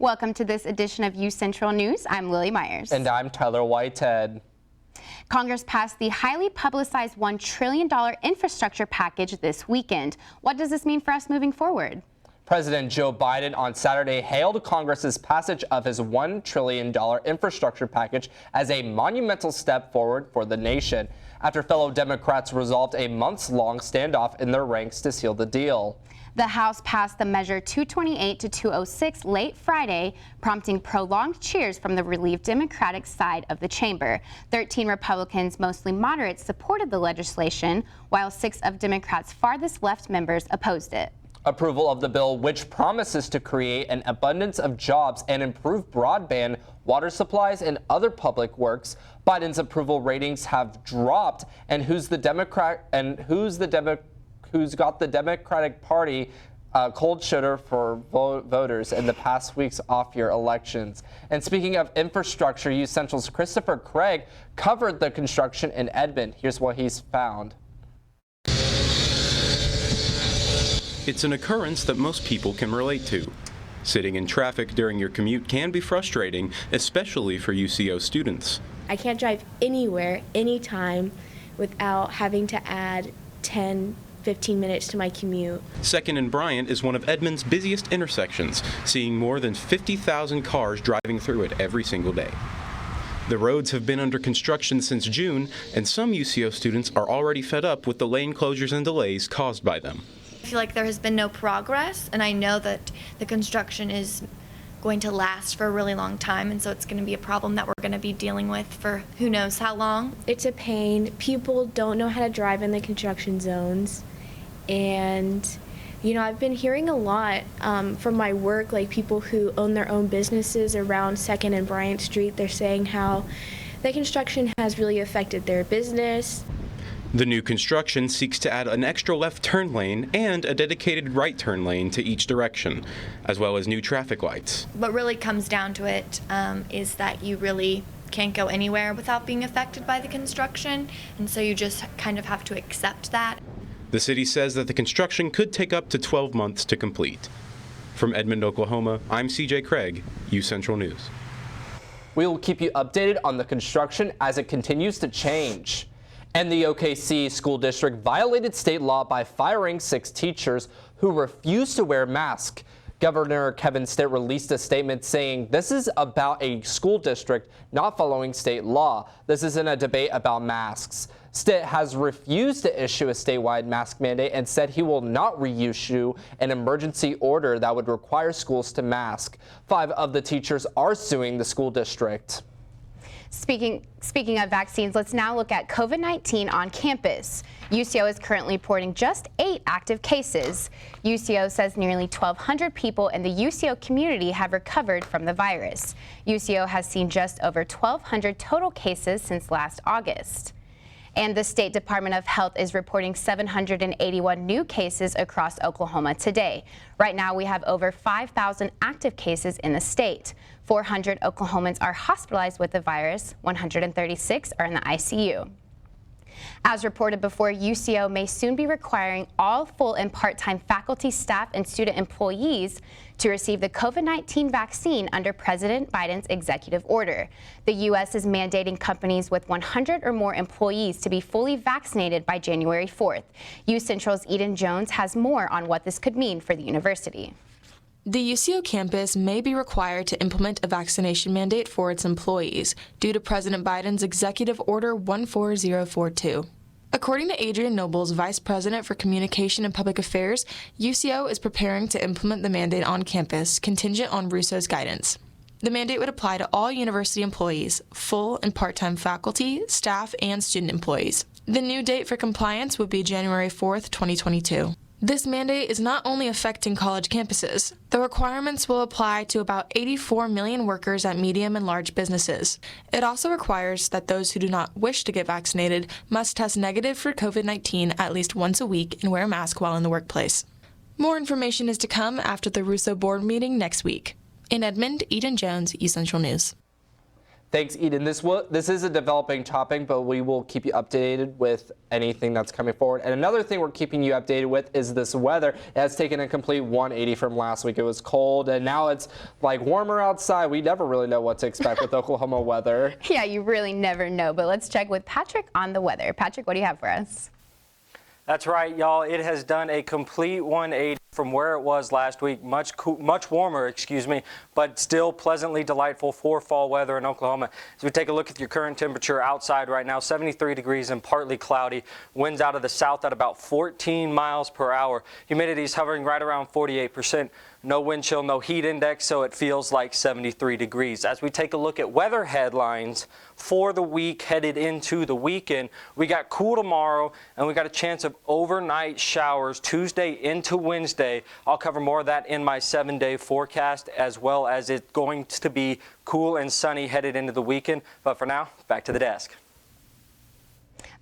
Welcome to this edition of UCentral News. I'm Lily Myers. And I'm Tyler Whitehead. Congress passed the highly publicized $1 trillion infrastructure package this weekend. What does this mean for us moving forward? President Joe Biden on Saturday hailed Congress's passage of his $1 trillion infrastructure package as a monumental step forward for the nation, after fellow Democrats resolved a months-long standoff in their ranks to seal the deal. The House passed the measure 228 to 206 late Friday, prompting prolonged cheers from the relieved Democratic side of the chamber. 13 Republicans, mostly moderates, supported the legislation, while 6 of Democrats' farthest left members opposed it. Approval of the bill, which promises to create an abundance of jobs and improve broadband, water supplies, and other public works. Biden's approval ratings have dropped, and who's got the Democratic Party cold shoulder for voters in the past week's off-year elections. And speaking of infrastructure, UCentral's Christopher Craig covered the construction in Edmond. Here's what he's found. It's an occurrence that most people can relate to. Sitting in traffic during your commute can be frustrating, especially for UCO students. I can't drive anywhere, anytime, without having to add 10, 15 minutes to my commute. 2nd and Bryant is one of Edmond's busiest intersections, seeing more than 50,000 cars driving through it every single day. The roads have been under construction since June, and some UCO students are already fed up with the lane closures and delays caused by them. I feel like there has been no progress, and I know that the construction is going to last for a really long time, and so it's going to be a problem that we're going to be dealing with for who knows how long. It's a pain. People don't know how to drive in the construction zones, and I've been hearing a lot from my work, like people who own their own businesses around 2nd and Bryant Street. They're saying how the construction has really affected their business. The new construction seeks to add an extra left turn lane and a dedicated right turn lane to each direction, as well as new traffic lights. What really comes down to it is that you really can't go anywhere without being affected by the construction, and so you just kind of have to accept that. The city says that the construction could take up to 12 months to complete. From Edmond, Oklahoma, I'm CJ Craig, UCentral News. We will keep you updated on the construction as it continues to change. And the OKC School District violated state law by firing 6 teachers who refused to wear masks. Governor Kevin Stitt released a statement saying this is about a school district not following state law. This isn't a debate about masks. Stitt has refused to issue a statewide mask mandate and said he will not reissue an emergency order that would require schools to mask. 5 of the teachers are suing the school district. Speaking of vaccines, let's now look at COVID-19 on campus. UCO is currently reporting just 8 active cases. UCO says nearly 1,200 people in the UCO community have recovered from the virus. UCO has seen just over 1,200 total cases since last August. And the State Department of Health is reporting 781 new cases across Oklahoma today. Right now, we have over 5,000 active cases in the state. 400 Oklahomans are hospitalized with the virus. 136 are in the ICU. As reported before, UCO may soon be requiring all full and part-time faculty, staff, and student employees to receive the COVID-19 vaccine under President Biden's executive order. The U.S. is mandating companies with 100 or more employees to be fully vaccinated by January 4th. UCentral's Eden Jones has more on what this could mean for the university. The UCO campus may be required to implement a vaccination mandate for its employees due to President Biden's Executive Order 14042. According to Adrian Nobles, Vice President for Communication and Public Affairs, UCO is preparing to implement the mandate on campus, contingent on Russo's guidance. The mandate would apply to all university employees, full and part-time faculty, staff, and student employees. The new date for compliance would be January 4th, 2022. This mandate is not only affecting college campuses. The requirements will apply to about 84 million workers at medium and large businesses. It also requires that those who do not wish to get vaccinated must test negative for COVID-19 at least once a week and wear a mask while in the workplace. More information is to come after the Russo board meeting next week. In Edmond, Eden Jones, UCentral News. Thanks, Eden. This is a developing topic, but we will keep you updated with anything that's coming forward. And another thing we're keeping you updated with is this weather. It has taken a complete 180 from last week. It was cold, and now it's like warmer outside. We never really know what to expect with Oklahoma weather. Yeah, you really never know. But let's check with Patrick on the weather. Patrick, what do you have for us? That's right, y'all. It has done a complete 180 from where it was last week. Much warmer, but still pleasantly delightful for fall weather in Oklahoma. As we take a look at your current temperature outside right now, 73 degrees and partly cloudy. Winds out of the south at about 14 miles per hour. Humidity is hovering right around 48%. No wind chill, no heat index, so it feels like 73 degrees. As we take a look at weather headlines for the week headed into the weekend, we got cool tomorrow, and we got a chance of overnight showers Tuesday into Wednesday. I'll cover more of that in my 7-day forecast, as well as it's going to be cool and sunny headed into the weekend. But for now, back to the desk.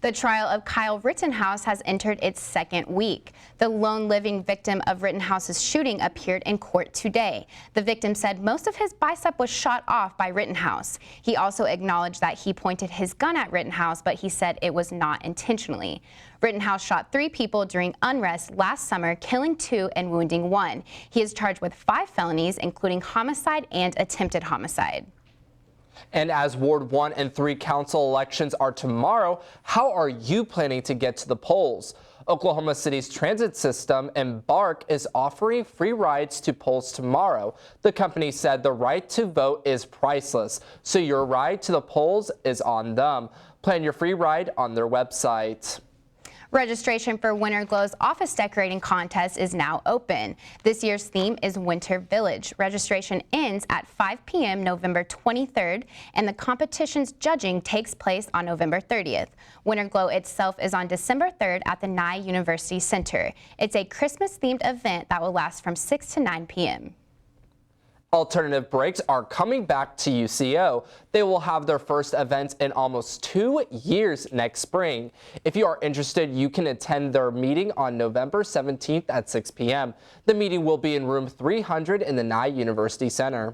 The trial of Kyle Rittenhouse has entered its second week. The lone living victim of Rittenhouse's shooting appeared in court today. The victim said most of his bicep was shot off by Rittenhouse. He also acknowledged that he pointed his gun at Rittenhouse, but he said it was not intentionally. Rittenhouse shot 3 people during unrest last summer, killing 2 and wounding 1. He is charged with 5 felonies, including homicide and attempted homicide. And as Ward 1 and 3 council elections are tomorrow, how are you planning to get to the polls? Oklahoma City's transit system, Embark, is offering free rides to polls tomorrow. The company said the right to vote is priceless, so your ride to the polls is on them. Plan your free ride on their website. Registration for Winter Glow's office decorating contest is now open. This year's theme is Winter Village. Registration ends at 5 p.m. November 23rd, and the competition's judging takes place on November 30th. Winter Glow itself is on December 3rd at the Nye University Center. It's a Christmas-themed event that will last from 6 to 9 p.m. Alternative breaks are coming back to UCO. They will have their first events in almost 2 years next spring. If you are interested, you can attend their meeting on November 17th at 6 p.m. The meeting will be in room 300 in the Nye University Center.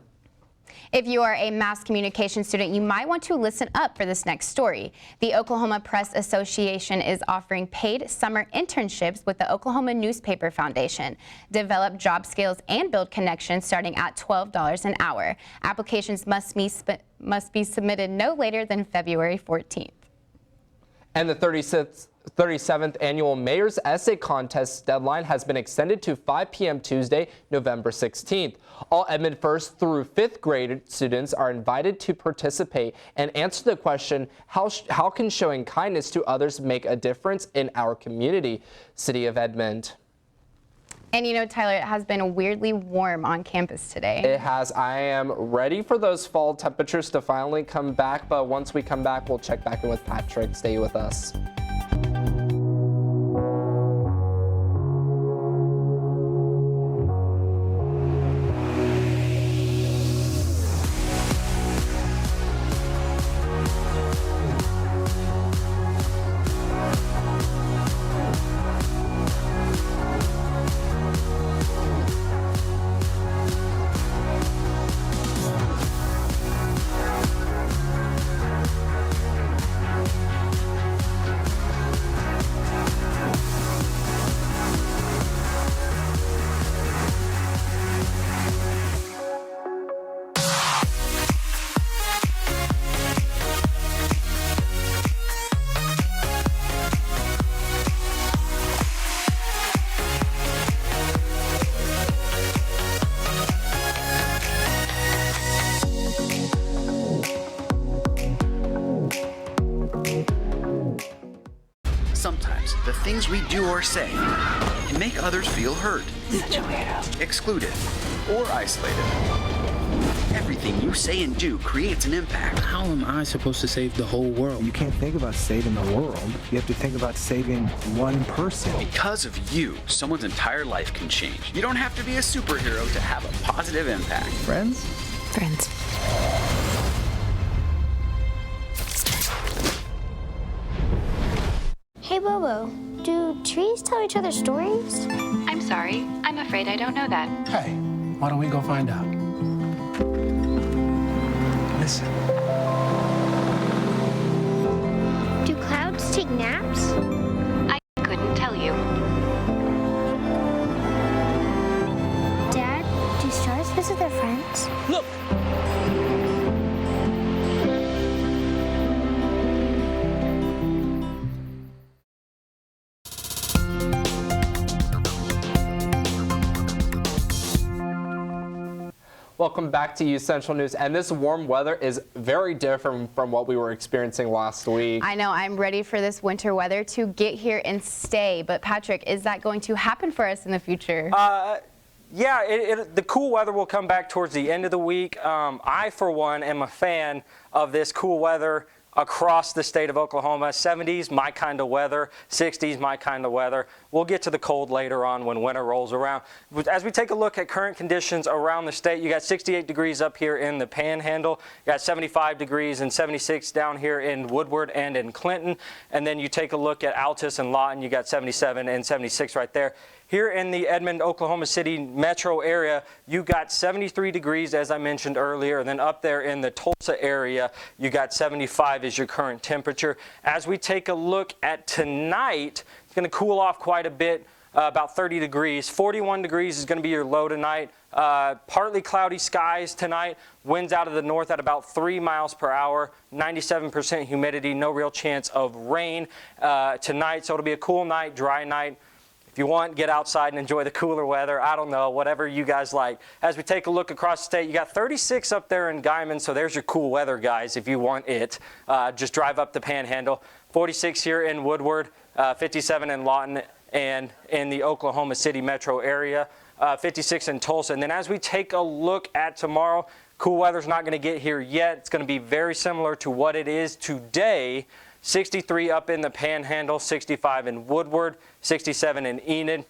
If you are a mass communication student, you might want to listen up for this next story. The Oklahoma Press Association is offering paid summer internships with the Oklahoma Newspaper Foundation. Develop job skills and build connections starting at $12 an hour. Applications must be submitted no later than February 14th. And the 37th annual Mayor's Essay Contest deadline has been extended to 5 p.m. Tuesday, November 16th. All Edmond 1st through 5th grade students are invited to participate and answer the question, how can showing kindness to others make a difference in our community? City of Edmond. And you know, Tyler, it has been weirdly warm on campus today. It has. I am ready for those fall temperatures to finally come back, but once we come back, we'll check back in with Patrick. Stay with us. Sometimes the things we do or say can make others feel hurt, excluded, or isolated. Everything you say and do creates an impact. How am I supposed to save the whole world? You can't think about saving the world. You have to think about saving one person. Because of you, someone's entire life can change. You don't have to be a superhero to have a positive impact. Friends? Friends. Hey, Bobo, do trees tell each other stories? I'm sorry. I'm afraid I don't know that. Hey, why don't we go find out? Listen. take naps? I couldn't tell you. Dad, do stars visit their friends? Look! Welcome back to UCentral News, and this warm weather is very different from what we were experiencing last week. I know, I'm ready for this winter weather to get here and stay, but Patrick, is that going to happen for us in the future? Yeah, the cool weather will come back towards the end of the week. I, for one, am a fan of this cool weather across the state of Oklahoma. 70s, my kind of weather. 60s, my kind of weather. We'll get to the cold later on when winter rolls around. As we take a look at current conditions around the state, you got 68 degrees up here in the Panhandle. You got 75 degrees and 76 down here in Woodward and in Clinton. And then you take a look at Altus and Lawton, you got 77 and 76 right there. Here in the Edmond, Oklahoma City metro area, you got 73 degrees, as I mentioned earlier. And then up there in the Tulsa area, you got 75 is your current temperature. As we take a look at tonight, it's going to cool off quite a bit, about 30 degrees. 41 degrees is going to be your low tonight. Partly cloudy skies tonight. Winds out of the north at about 3 miles per hour. 97% humidity. No real chance of rain tonight. So it'll be a cool night, dry night. If you want, get outside and enjoy the cooler weather. I don't know, whatever you guys like. As we take a look across the state, you got 36 up there in Guymon, so there's your cool weather, guys, if you want it. Just drive up the Panhandle. 46 here in Woodward, 57 in Lawton, and in the Oklahoma City metro area, 56 in Tulsa. And then as we take a look at tomorrow, cool weather's not going to get here yet. It's going to be very similar to what it is today. 63 up in the Panhandle, 65 in Woodward, 67 in Enid.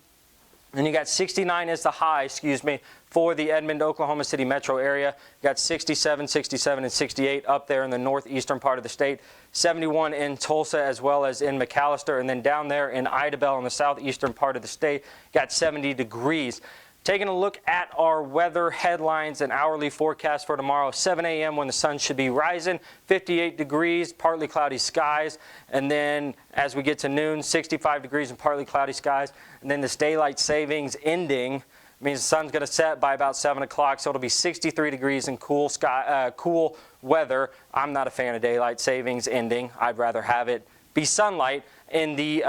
And you got 69 as the high, for the Edmond, Oklahoma City metro area. You got 67, 67, and 68 up there in the northeastern part of the state. 71 in Tulsa as well as in McAllister. And then down there in Idabel in the southeastern part of the state, got 70 degrees. Taking a look at our weather headlines and hourly forecast for tomorrow, 7 a.m. when the sun should be rising, 58 degrees, partly cloudy skies. And then as we get to noon, 65 degrees and partly cloudy skies. And then this daylight savings ending means the sun's going to set by about 7 o'clock, so it'll be 63 degrees and cool weather. I'm not a fan of daylight savings ending. I'd rather have it be sunlight in the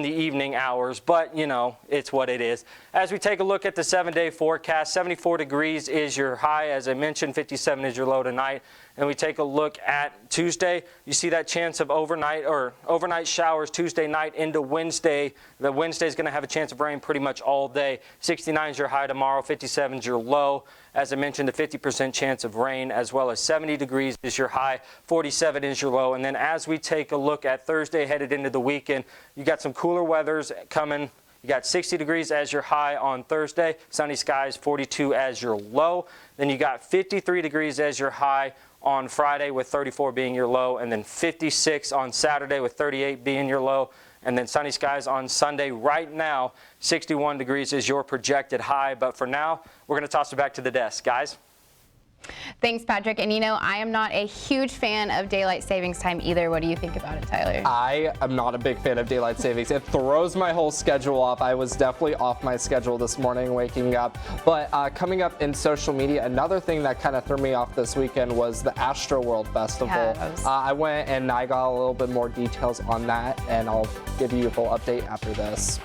evening hours, but you know, it's what it is. As we take a look at the 7-day forecast, 74 degrees is your high, as I mentioned, 57 is your low tonight. And we take a look at Tuesday, you see that chance of overnight showers Tuesday night into Wednesday. The Wednesday is going to have a chance of rain pretty much all day. 69 is your high tomorrow, 57 is your low. As I mentioned, a 50% chance of rain, as well as 70 degrees is your high, 47 is your low. And then as we take a look at Thursday headed into the weekend, you got some cooler weathers coming. You got 60 degrees as your high on Thursday, sunny skies, 42 as your low. Then you got 53 degrees as your high on Friday with 34 being your low, and then 56 on Saturday with 38 being your low, and then sunny skies on Sunday. Right now, 61 degrees is your projected high, but for now, we're going to toss it back to the desk. Guys? Thanks, Patrick. And you know, I am not a huge fan of daylight savings time either. What do you think about it, Tyler? I am not a big fan of daylight savings. It throws my whole schedule off. I was definitely off my schedule this morning waking up. But coming up in social media, another thing that kind of threw me off this weekend was the Astro World Festival. Yes. I went and I got a little bit more details on that, and I'll give you a full update after this.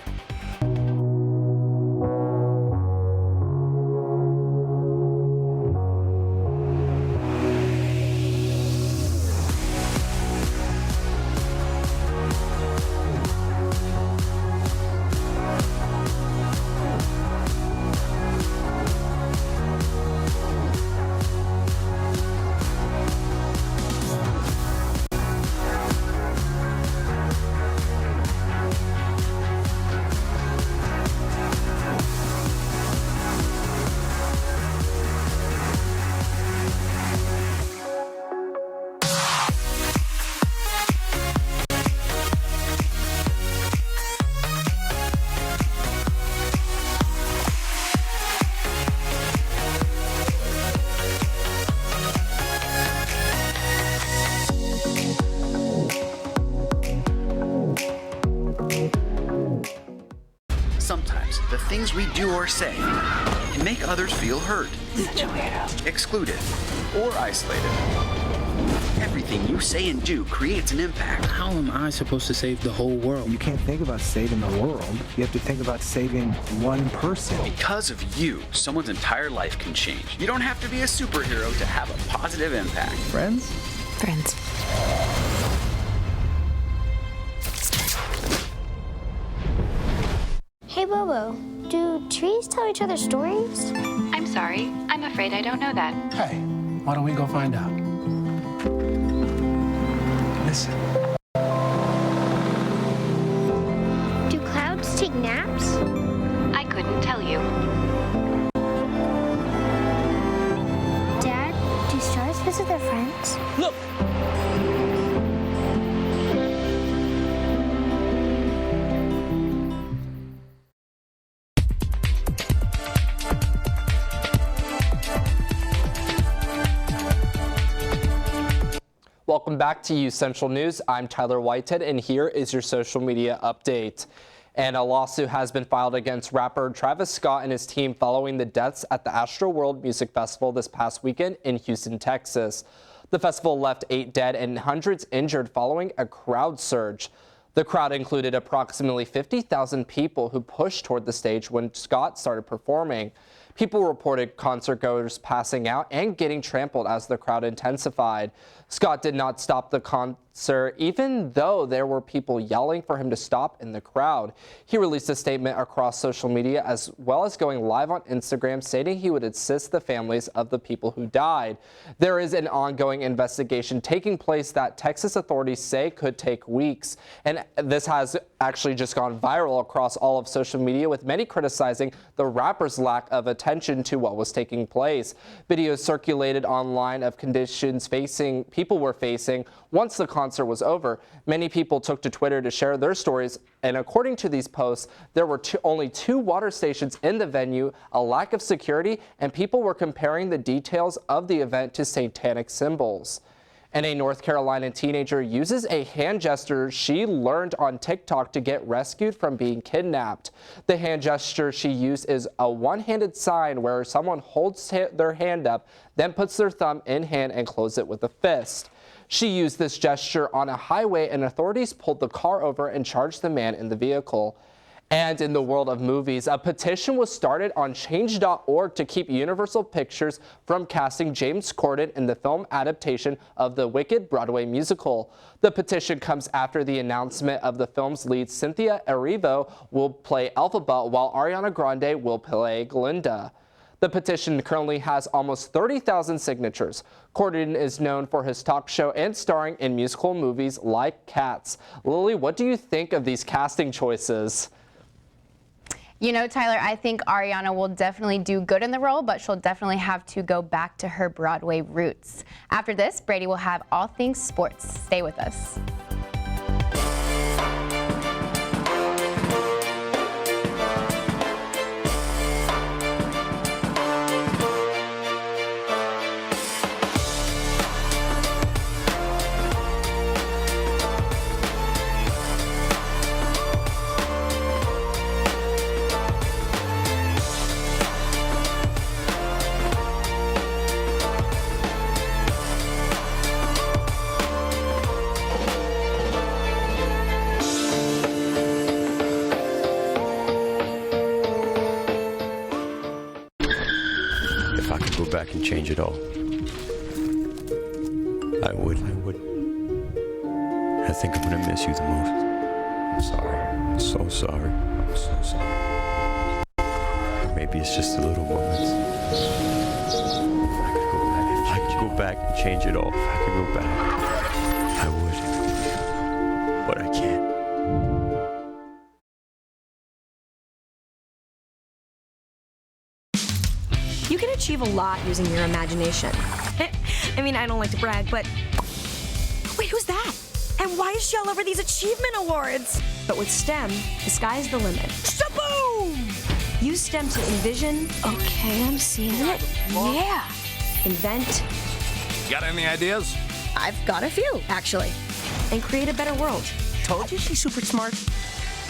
things we do or say can make others feel hurt, excluded, or isolated. Everything you say and do creates an impact. How am I supposed to save the whole world? You can't think about saving the world. You have to think about saving one person. Because of you, someone's entire life can change. You don't have to be a superhero to have a positive impact. Friends? Friends. Hey, Bobo, do trees tell each other stories? I'm sorry. I'm afraid I don't know that. Hey, why don't we go find out? Listen. Do clouds take naps? I couldn't tell you. Dad, do stars visit their friends? Look! Welcome back to UCentral News. I'm Tyler Whitehead, and here is your social media update. And a lawsuit has been filed against rapper Travis Scott and his team following the deaths at the Astroworld Music Festival this past weekend in Houston, Texas. The festival left 8 dead and hundreds injured following a crowd surge. The crowd included approximately 50,000 people who pushed toward the stage when Scott started performing. People reported concertgoers passing out and getting trampled as the crowd intensified. Scott did not stop the concert, even though there were people yelling for him to stop in the crowd. He released a statement across social media as well as going live on Instagram, stating he would assist the families of the people who died. There is an ongoing investigation taking place that Texas authorities say could take weeks. And this has actually just gone viral across all of social media, with many criticizing the rapper's lack of attention to what was taking place. Videos circulated online of conditions people were facing once the concert was over. Many people took to Twitter to share their stories, and according to these posts, there were only 2 water stations in the venue, a lack of security, and people were comparing the details of the event to satanic symbols. And a North Carolina teenager uses a hand gesture she learned on TikTok to get rescued from being kidnapped. The hand gesture she used is a one-handed sign where someone holds their hand up, then puts their thumb in hand and closes it with a fist. She used this gesture on a highway, and authorities pulled the car over and charged the man in the vehicle. And in the world of movies, a petition was started on change.org to keep Universal Pictures from casting James Corden in the film adaptation of the Wicked Broadway musical. The petition comes after the announcement of the film's lead, Cynthia Erivo, will play Elphaba, while Ariana Grande will play Glinda. The petition currently has almost 30,000 signatures. Corden is known for his talk show and starring in musical movies like Cats. Lily, what do you think of these casting choices? You know, Tyler, I think Ariana will definitely do good in the role, but she'll definitely have to go back to her Broadway roots. After this, Brady will have all things sports. Stay with us. Back and change it all. I would. I think I'm gonna miss you the most. I'm sorry. I'm so sorry. I'm so sorry. Maybe it's just the little moments. If I could go back and change it all, if I could go back, I would. But I can't. You can achieve a lot using your imagination. I mean, I don't like to brag, but... Wait, who's that? And why is she all over these achievement awards? But with STEM, the sky's the limit. Shaboom! Use STEM to envision... Okay, I'm seeing it. Yeah. Invent... Got any ideas? I've got a few, actually. And create a better world. Told you she's super smart.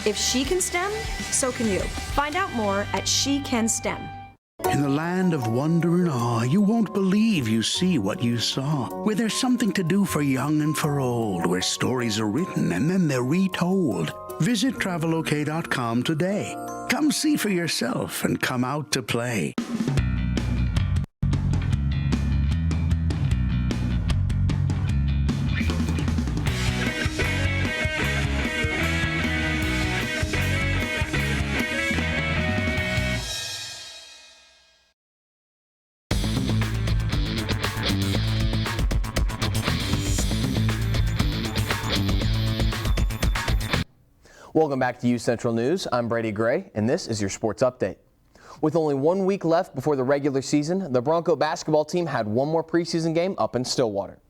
If she can STEM, so can you. Find out more at She Can STEM. In the land of wonder and awe, you won't believe you see what you saw. Where there's something to do for young and for old, where stories are written and then they're retold. Visit travelok.com today. Come see for yourself and come out to play. Welcome back to UCentral News. I'm Brady Gray, and this is your sports update. With only 1 week left before the regular season, the Bronco basketball team had one more preseason game up in Stillwater.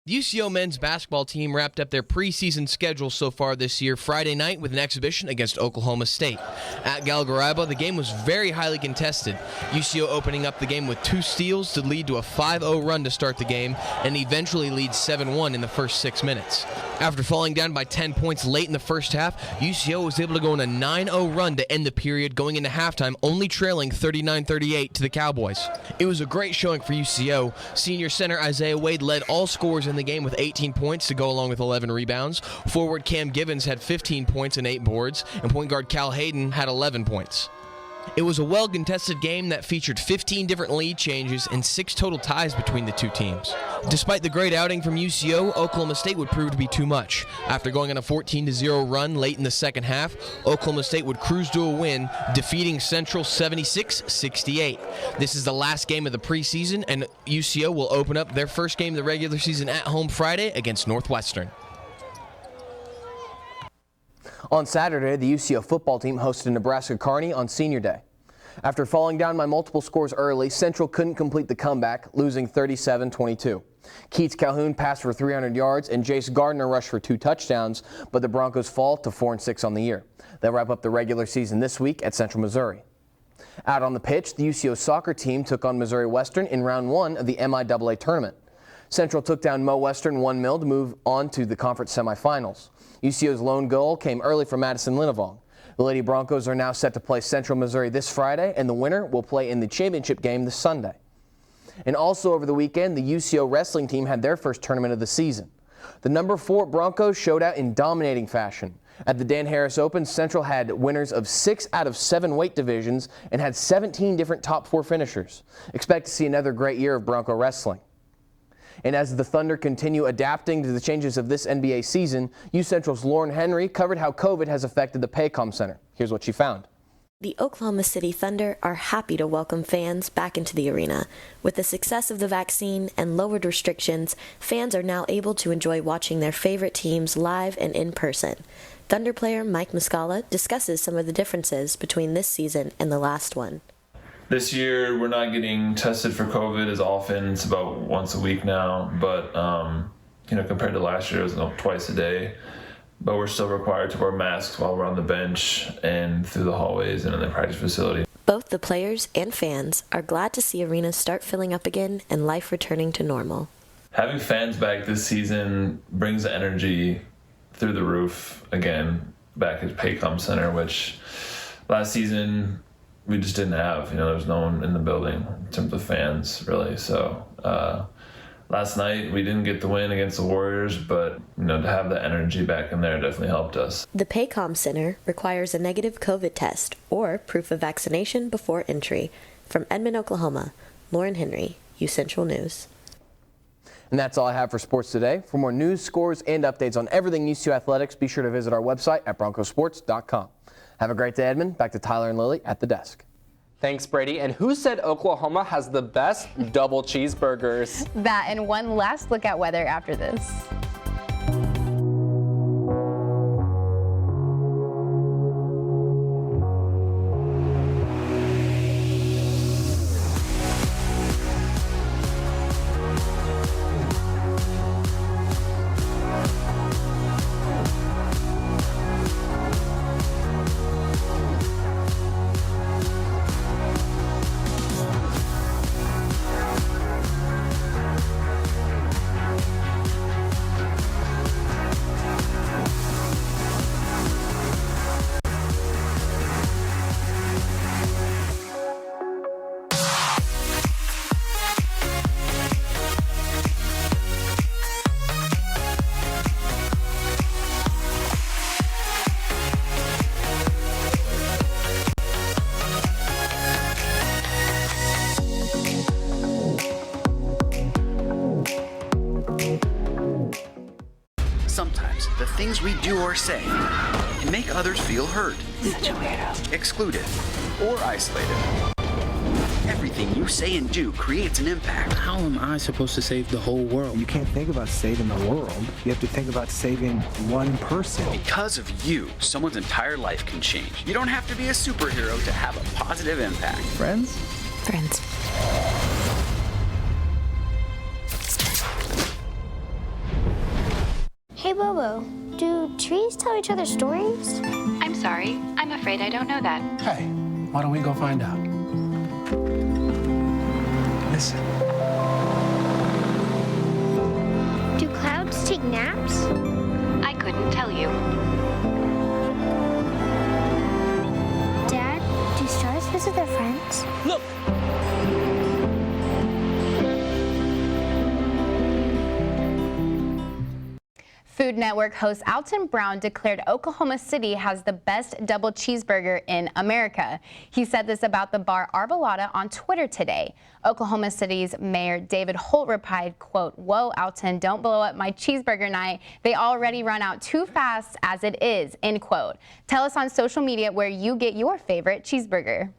The UCO men's basketball team wrapped up their preseason schedule so far this year Friday night with an exhibition against Oklahoma State. At Galgaraiba, the game was very highly contested. UCO opening up the game with 2 steals to lead to a 5-0 run to start the game and eventually leads 7-1 in the first 6 minutes. After falling down by 10 points late in the first half, UCO was able to go on a 9-0 run to end the period, going into halftime only trailing 39-38 to the Cowboys. It was a great showing for UCO. Senior center Isaiah Wade led all scorers in the game with 18 points to go along with 11 rebounds. Forward Cam Givens had 15 points and 8 boards, and point guard Cal Hayden had 11 points. It was a well-contested game that featured 15 different lead changes and 6 total ties between the two teams. Despite the great outing from UCO, Oklahoma State would prove to be too much. After going on a 14-0 run late in the second half, Oklahoma State would cruise to a win, defeating Central 76-68. This is the last game of the preseason, and UCO will open up their first game of the regular season at home Friday against Northwestern. On Saturday, the UCO football team hosted Nebraska Kearney on Senior Day. After falling down by multiple scores early, Central couldn't complete the comeback, losing 37-22. Keats Calhoun passed for 300 yards and Jace Gardner rushed for 2 touchdowns, but the Broncos fall to 4-6 on the year. They'll wrap up the regular season this week at Central Missouri. Out on the pitch, the UCO soccer team took on Missouri Western in round 1 of the MIAA tournament. Central took down Mo Western 1-0 to move on to the conference semifinals. UCO's lone goal came early from Madison Linnevong. The Lady Broncos are now set to play Central Missouri this Friday, and the winner will play in the championship game this Sunday. And also over the weekend, the UCO wrestling team had their first tournament of the season. The number 4 Broncos showed out in dominating fashion. At the Dan Harris Open, Central had winners of 6 out of 7 weight divisions and had 17 different top 4 finishers. Expect to see another great year of Bronco wrestling. And as the Thunder continue adapting to the changes of this NBA season, UCentral's Lauren Henry covered how COVID has affected the Paycom Center. Here's what she found. The Oklahoma City Thunder are happy to welcome fans back into the arena. With the success of the vaccine and lowered restrictions, fans are now able to enjoy watching their favorite teams live and in person. Thunder player Mike Muscala discusses some of the differences between this season and the last one. This year, we're not getting tested for COVID as often. It's about once a week now, but compared to last year, it was twice a day. But we're still required to wear masks while we're on the bench and through the hallways and in the practice facility. Both the players and fans are glad to see arenas start filling up again and life returning to normal. Having fans back this season brings the energy through the roof again back at Paycom Center, which last season we just didn't have. There was no one in the building in terms of fans, really. So last night we didn't get the win against the Warriors, but to have the energy back in there definitely helped us. The Paycom Center requires a negative COVID test or proof of vaccination before entry. From Edmond, Oklahoma, Lauren Henry, UCentral News. And that's all I have for sports today. For more news, scores, and updates on everything UCO athletics, be sure to visit our website at broncosports.com. Have a great day, Edmond. Back to Tyler and Lily at the desk. Thanks, Brady. And who said Oklahoma has the best double cheeseburgers? That and one last look at weather after this. or say can make others feel hurt, excluded, or isolated. Everything you say and do creates an impact. How am I supposed to save the whole world? You can't think about saving the world. You have to think about saving one person. Because of you, someone's entire life can change. You don't have to be a superhero to have a positive impact. Friends? Friends. Hey, Bobo, do trees tell each other stories? I'm sorry. I'm afraid I don't know that. Hey, why don't we go find out? Listen. Do clouds take naps? I couldn't tell you. Dad, do stars visit their friends? Look! Food Network host Alton Brown declared Oklahoma City has the best double cheeseburger in America. He said this about the bar Arbolada on Twitter today. Oklahoma City's Mayor David Holt replied, quote, "Whoa, Alton, don't blow up my cheeseburger night. They already run out too fast as it is," end quote. Tell us on social media where you get your favorite cheeseburger.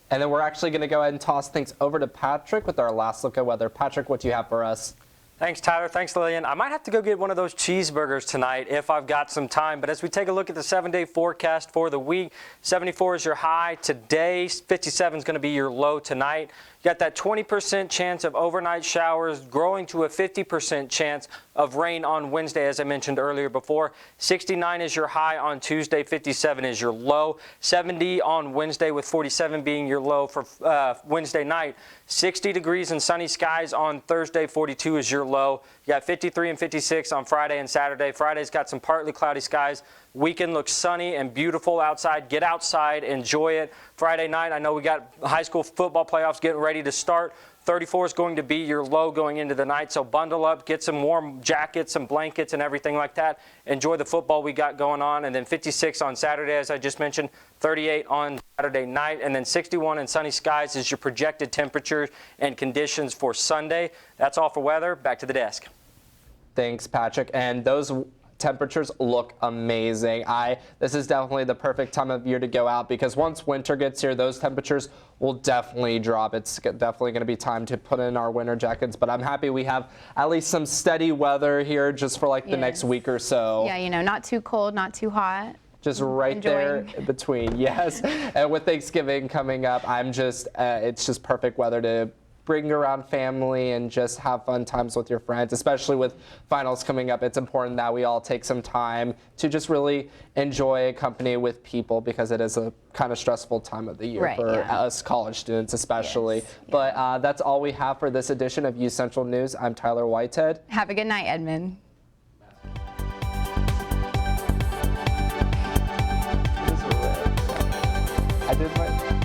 And then we're actually going to go ahead and toss things over to Patrick with our last look at weather. Patrick, what do you have for us? Thanks, Tyler. Thanks, Lillian. I might have to go get one of those cheeseburgers tonight if I've got some time. But as we take a look at the 7-day forecast for the week, 74 is your high today. 57 is going to be your low tonight. You got that 20% chance of overnight showers growing to a 50% chance of rain on Wednesday, as I mentioned earlier before. 69 is your high on Tuesday. 57 is your low. 70 on Wednesday, with 47 being your low for Wednesday night. 60 degrees and sunny skies on Thursday. 42 is your low. You got 53 and 56 on Friday and Saturday. Friday's got some partly cloudy skies. Weekend looks sunny and beautiful outside. Get outside, enjoy it. Friday night, I know we got high school football playoffs getting ready to start. 34 is going to be your low going into the night, so bundle up, get some warm jackets, some blankets, and everything like that. Enjoy the football we got going on. And then 56 on Saturday, as I just mentioned, 38 on Saturday night, and then 61 and sunny skies is your projected temperatures and conditions for Sunday. That's all for weather. Back to the desk. Thanks, Patrick. And those temperatures look amazing. This is definitely the perfect time of year to go out, because once winter gets here, those temperatures will definitely drop. It's definitely going to be time to put in our winter jackets, but I'm happy we have at least some steady weather here just for like the next week or so. Yeah, you know, not too cold, not too hot. Just right there in between, yes. And with Thanksgiving coming up, it's just perfect weather to bring around family and just have fun times with your friends, especially with finals coming up. It's important that we all take some time to just really enjoy company with people, because it is a kind of stressful time of the year for us college students especially. Yes, but that's all we have for this edition of UCentral News. I'm Tyler Whitehead. Have a good night, Edmond. I did my